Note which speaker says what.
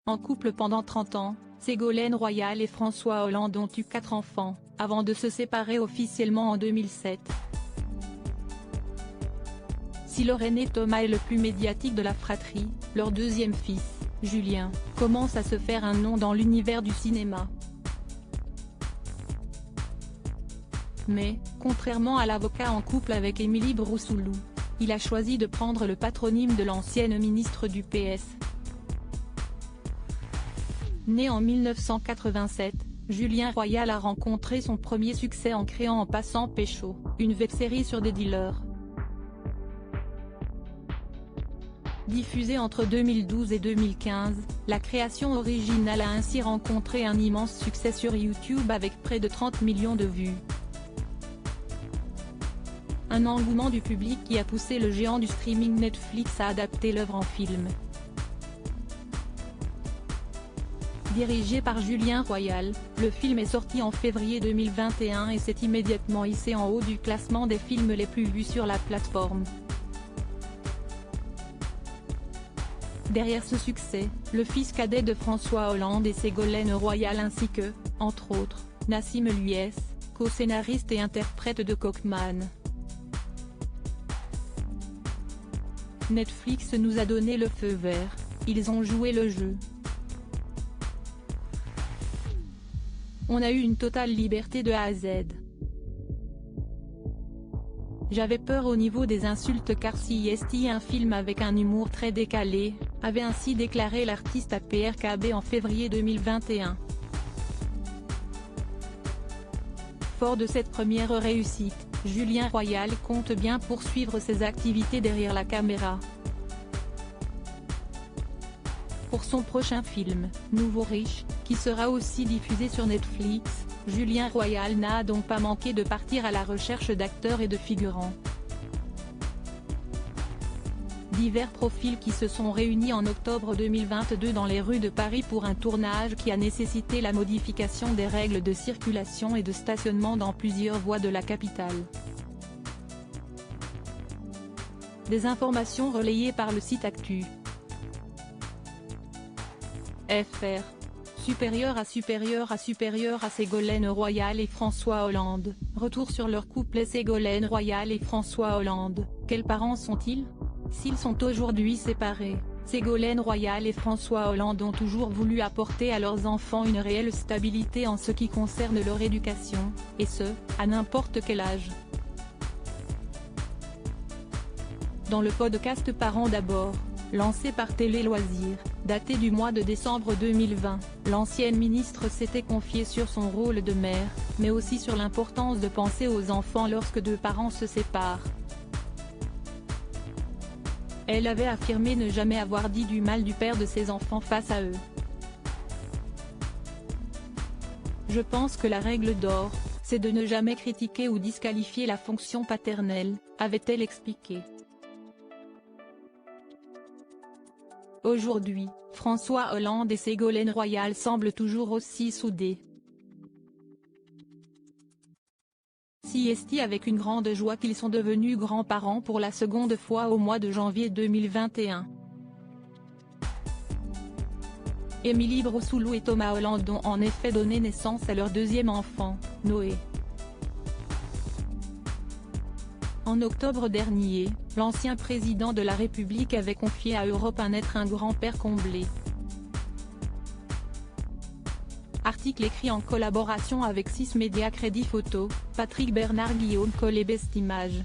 Speaker 1: En couple pendant 30 ans, Ségolène Royal et François Hollande ont eu 4 enfants, avant de se séparer officiellement en 2007. Si leur aîné Thomas est le plus médiatique de la fratrie, leur deuxième fils, Julien, commence à se faire un nom dans l'univers du cinéma. Mais, contrairement à l'avocat en couple avec Émilie Broussoulou, il a choisi de prendre le patronyme de l'ancienne ministre du PS. Né en 1987, Julien Royal a rencontré son premier succès en créant En passant pécho, une web-série sur des dealers. Diffusée entre 2012 et 2015, la création originale a ainsi rencontré un immense succès sur YouTube avec près de 30 millions de vues. Un engouement du public qui a poussé le géant du streaming Netflix à adapter l'œuvre en film. Dirigé par Julien Royal, le film est sorti en février 2021 et s'est immédiatement hissé en haut du classement des films les plus vus sur la plateforme. Derrière ce succès, le fils cadet de François Hollande et Ségolène Royal ainsi que, entre autres, Nassim Luyès, co-scénariste et interprète de Cockman. Netflix nous a donné le feu vert, ils ont joué le jeu. On a eu une totale liberté de A à Z. J'avais peur au niveau des insultes car si est un film avec un humour très décalé, avait ainsi déclaré l'artiste à PRKB en février 2021. Fort de cette première réussite, Julien Royal compte bien poursuivre ses activités derrière la caméra. Pour son prochain film, Nouveau riche, qui sera aussi diffusé sur Netflix, Julien Royal n'a donc pas manqué de partir à la recherche d'acteurs et de figurants. Divers profils qui se sont réunis en octobre 2022 dans les rues de Paris pour un tournage qui a nécessité la modification des règles de circulation et de stationnement dans plusieurs voies de la capitale. Des informations relayées par le site Actu. FR. Supérieur à Ségolène Royal et François Hollande, retour sur leur couple Ségolène Royal et François Hollande, quels parents sont-ils? S'ils sont aujourd'hui séparés, Ségolène Royal et François Hollande ont toujours voulu apporter à leurs enfants une réelle stabilité en ce qui concerne leur éducation, et ce, à n'importe quel âge. Dans le podcast Parents d'abord, lancé par Télé Loisirs, daté du mois de décembre 2020, l'ancienne ministre s'était confiée sur son rôle de mère, mais aussi sur l'importance de penser aux enfants lorsque deux parents se séparent. Elle avait affirmé ne jamais avoir dit du mal du père de ses enfants face à eux. Je pense que la règle d'or, c'est de ne jamais critiquer ou disqualifier la fonction paternelle, avait-elle expliqué. Aujourd'hui, François Hollande et Ségolène Royal semblent toujours aussi soudés. Si est avec une grande joie qu'ils sont devenus grands-parents pour la seconde fois au mois de janvier 2021. Émilie Broussoulou et Thomas Hollande ont en effet donné naissance à leur deuxième enfant, Noé. En octobre dernier, l'ancien président de la République avait confié à Europe 1 être un grand-père comblé. Article écrit en collaboration avec 6 médias Crédit Photo, Patrick Bernard Guillaume Collet Best Images.